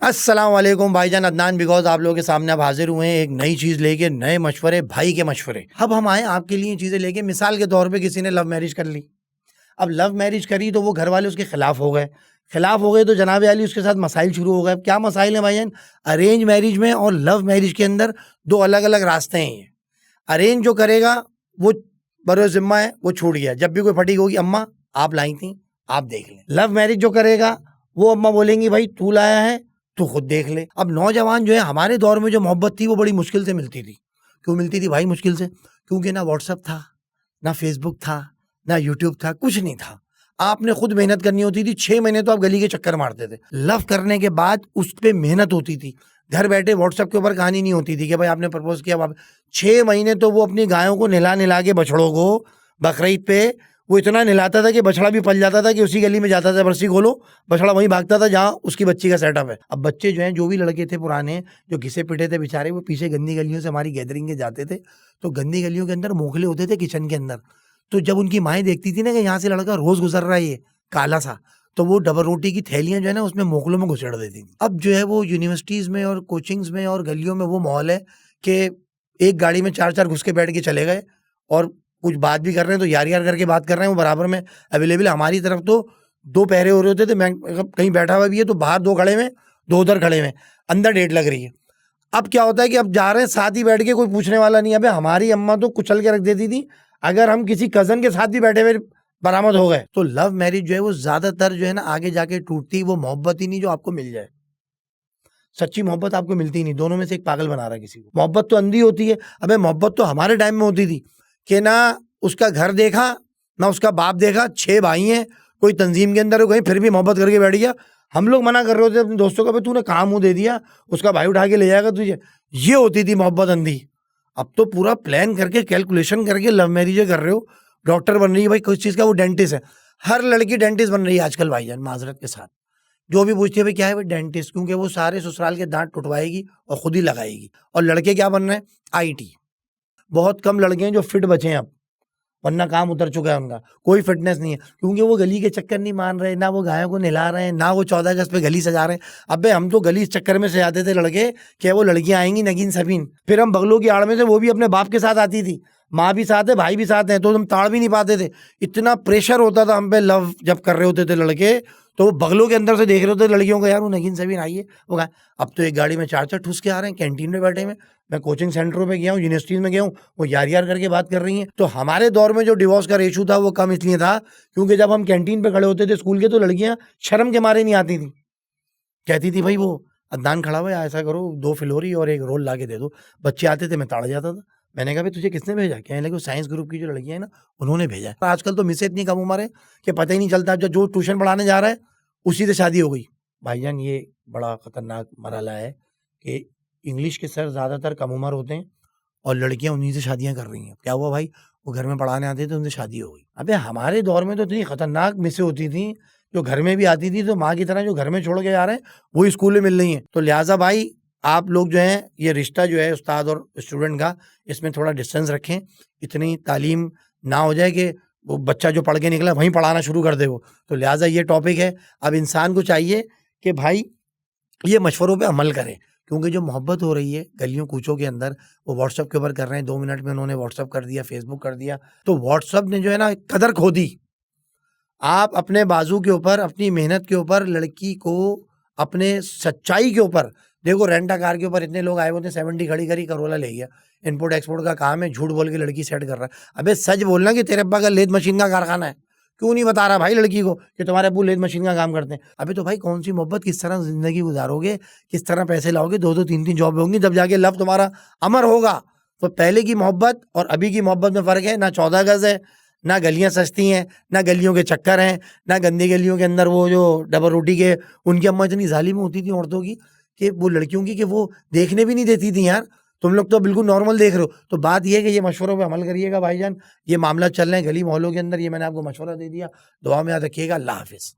अस्सलाम वालेकुम भाईजान, अदनान बिगौज आप लोगों के सामने अब हाजिर हुए हैं एक नई चीज़ लेके, नए मशवरे, भाई के मशवरे। अब हम आए आपके लिए चीज़ें लेके। मिसाल के तौर पे किसी ने लव मैरिज कर ली। अब लव मैरिज करी तो वो घर वाले उसके खिलाफ हो गए। खिलाफ हो गए तो जनाब आली उसके साथ मसाइल शुरू हो गए। अब क्या मसाइल हैं भाईजान? अरेंज मैरिज में और लव मैरिज के अंदर दो अलग अलग रास्ते हैं। ये अरेंज जो करेगा वो बरो जिम्मा है, वो छूट गया। जब भी कोई फटीक होगी, अम्मा आप लाई थी, आप देख लें। लव मैरिज जो करेगा वो अम्मा बोलेंगी भाई तू लाया है, तू खुद देख ले। अब नौजवान जो है, हमारे दौर में जो मोहब्बत थी वो बड़ी मुश्किल से मिलती थी। क्यों मिलती थी भाई मुश्किल से? क्योंकि ना व्हाट्सअप था, ना फेसबुक था, ना यूट्यूब था, कुछ नहीं था। आपने खुद मेहनत करनी होती थी। 6 महीने तो आप गली के चक्कर मारते थे। लव करने के बाद उस पर मेहनत होती थी। घर बैठे व्हाट्सएप के ऊपर कहानी नहीं होती थी कि भाई आपने प्रपोज किया। 6 महीने तो वो अपनी गायों को नहला नहला के, बछड़ों को बकरीद पे वो इतना नहलाता था कि बछड़ा भी पल जाता था, कि उसी गली में जाता था, बरसी खोलो, बछड़ा वहीं भागता था जहाँ उसकी बच्ची का सेटअप है। अब बच्चे जो हैं, जो भी लड़के थे पुराने जो घिसे पिटे थे बेचारे, वो पीछे गंदी गलियों से हमारी गैदरिंग के जाते थे। तो गंदी गलियों के अंदर मोखले होते थे किचन के अंदर। तो जब उनकी माएँ देखती थी ना कि यहाँ से लड़का रोज गुजर रहा है ये काला सा, तो वो डबल रोटी की थैलियां जो है ना उसमें मोखलों में घुसेड़ देती थी। अब जो है वो यूनिवर्सिटीज में और कोचिंग्स में और गलियों में वो माहौल है कि एक गाड़ी में 4-4 घुस के बैठ के चले गए, और कुछ बात भी कर रहे हैं तो यार यार करके बात कर रहे हैं। वो बराबर में अवेलेबल। हमारी तरफ तो 2 पहरे हो रहे होते थे। मैं कहीं बैठा हुआ भी है तो बाहर 2 खड़े में, 2 उधर खड़े में, अंदर डेट लग रही है। अब क्या होता है कि अब जा रहे हैं, साथ ही बैठ के, कोई पूछने वाला नहीं। अबे हमारी अम्मा तो कुचल के रख देती थी अगर हम किसी कजन के साथ भी बैठे हुए बरामद हो गए। तो लव मैरिज जो है वो ज्यादातर जो है ना आगे जाके टूटती। वो मोहब्बत ही नहीं जो आपको मिल जाए। सच्ची मोहब्बत आपको मिलती ही नहीं। दोनों में से एक पागल बना रहा है किसी को। मोहब्बत तो अंधी होती है। अबे मोहब्बत तो हमारे टाइम में होती थी कि ना उसका घर देखा, ना उसका बाप देखा, 6 भाई हैं, कोई तंजीम के अंदर हो गई, फिर भी मोहब्बत करके बैठ गया। हम लोग मना कर रहे होते अपने दोस्तों को, तूने कहाँ मुंह दे दिया, उसका भाई उठा के ले जाएगा तुझे। ये होती थी मोहब्बत अंधी। अब तो पूरा प्लान करके, कैलकुलेशन करके लव मैरिज कर रहे हो। डॉक्टर बन रही है भाई किस चीज़ का, वो डेंटिस्ट है। हर लड़की डेंटिस्ट बन रही है आजकल भाईजान, माजरत के साथ। जो भी पूछती है भाई क्या है, भाई डेंटिस्ट, क्योंकि वो सारे ससुराल के दांत टुटवाएगी और खुद ही लगाएगी। और लड़के क्या बन रहे हैं? आईटी। बहुत कम लड़के हैं जो फिट बचे हैं अब, वरना काम उतर चुका है उनका। कोई फिटनेस नहीं है, क्योंकि वो गली के चक्कर नहीं मान रहे, ना वो गायों को नहला रहे हैं, ना वो 14 अगस्त पे गली सजा रहे हैं। अबे हम तो गली इस चक्कर में सजाते थे लड़के कि वो लड़कियां आएंगी नगीन सबीन, फिर हम बगलों की आड़ में से, वो भी अपने बाप के साथ आती थी, माँ भी साथ है, भाई भी साथ है, तो हम ताड़ भी नहीं पाते थे। इतना प्रेशर होता था हम पे लव जब कर रहे होते थे लड़के। तो वो बगलों के अंदर से देख रहे होते लड़कियों को, यार वो नगीन सबीन आई है, वो कहा। अब तो एक गाड़ी में 4-4 ठुस के आ रहे हैं, कैंटीन में बैठे हुए। मैं कोचिंग सेंटरों में गया हूँ, यूनिवर्सिटीज में गया हूँ, वो यार यार करके बात कर रही हैं। तो हमारे दौर में जो डिवोर्स का रेशो था वो कम इसलिए था क्योंकि जब हम कैंटीन पे खड़े होते थे स्कूल के, तो लड़कियां शर्म के मारे नहीं आती थी। कहती थी भाई वो अदनान खड़ा हुआ है, ऐसा करो 2 फिलोरी और 1 रोल ला के दे दो। बच्चे आते थे, मैं ताड़ जाता था। मैंने कहा भाई तुझे किसने भेजा? कहने लगे साइंस ग्रुप की जो लड़कियां हैं ना, उन्होंने भेजा है। आजकल तो मिसे इतनी कम उम्र है कि पता ही नहीं चलता। जब जो ट्यूशन पढ़ाने जा रहा है उसी से शादी हो गई। भाईजान ये बड़ा खतरनाक मरहला है कि इंग्लिश के सर ज्यादातर कम उम्र होते हैं और लड़कियां उन्हीं से शादियां कर रही हैं। क्या हुआ भाई? वो घर में पढ़ाने आते थे, उनसे शादी हो गई। अबे हमारे दौर में तो इतनी खतरनाक मिसें होती थी जो घर में भी आती थी, तो माँ की तरह जो घर में छोड़ के जा रहे हैं वही स्कूल में मिल रही हैं। तो लिहाजा भाई आप लोग जो हैं, ये रिश्ता जो है उस्ताद और स्टूडेंट का, इसमें थोड़ा डिस्टेंस रखें। इतनी तालीम ना हो जाए कि वो बच्चा जो पढ़ के निकला वहीं पढ़ाना शुरू कर दे वो। तो लिहाजा ये टॉपिक है। अब इंसान को चाहिए कि भाई ये मशवरों पे अमल करें, क्योंकि जो मोहब्बत हो रही है गलियों कूचों के अंदर, वो व्हाट्सअप के ऊपर कर रहे हैं। 2 मिनट में उन्होंने व्हाट्सअप कर दिया, फेसबुक कर दिया। तो व्हाट्सअप ने जो है ना कदर खो दी। आप अपने बाजू के ऊपर, अपनी मेहनत के ऊपर, लड़की को अपने सच्चाई के ऊपर देखो। रेंटा कार के ऊपर इतने लोग आए होते हैं, 70 खड़ी करी, करोला ले गया। इम्पोर्ट एक्सपोर्ट का काम है, झूठ बोल के लड़की सेट कर रहा है। अबे सच बोलना कि तेरे अब्बा का लेद मशीन का कारखाना है। क्यों नहीं बता रहा भाई लड़की को कि तुम्हारे अब्बू लेद मशीन का काम करते हैं? अबे तो भाई कौन सी मोहब्बत, किस तरह जिंदगी गुजारोगे, किस तरह पैसे लाओगे? 2-2 3-3 जॉब होंगी, जब जाके लव तुम्हारा अमर होगा। तो पहले की मोहब्बत और अभी की मोहब्बत में फ़र्क है। ना 14 गज है, ना गलियां सस्ती हैं, ना गलियों के चक्कर हैं, ना गंदी गलियों के अंदर वो जो डबल रोटी के, उनकी अम्मा इतनी जालिम होती थी औरतों की, कि वो लड़कियों की, कि वो देखने भी नहीं देती थी। यार तुम लोग तो बिल्कुल नॉर्मल देख रहे हो। तो बात यह है कि ये मशवरों पे अमल करिएगा भाईजान। ये मामला चल रहे हैं गली मोहल्लों के अंदर, ये मैंने आपको मशवरा दे दिया। दुआ में याद रखिएगा। अल्लाह हाफिज़।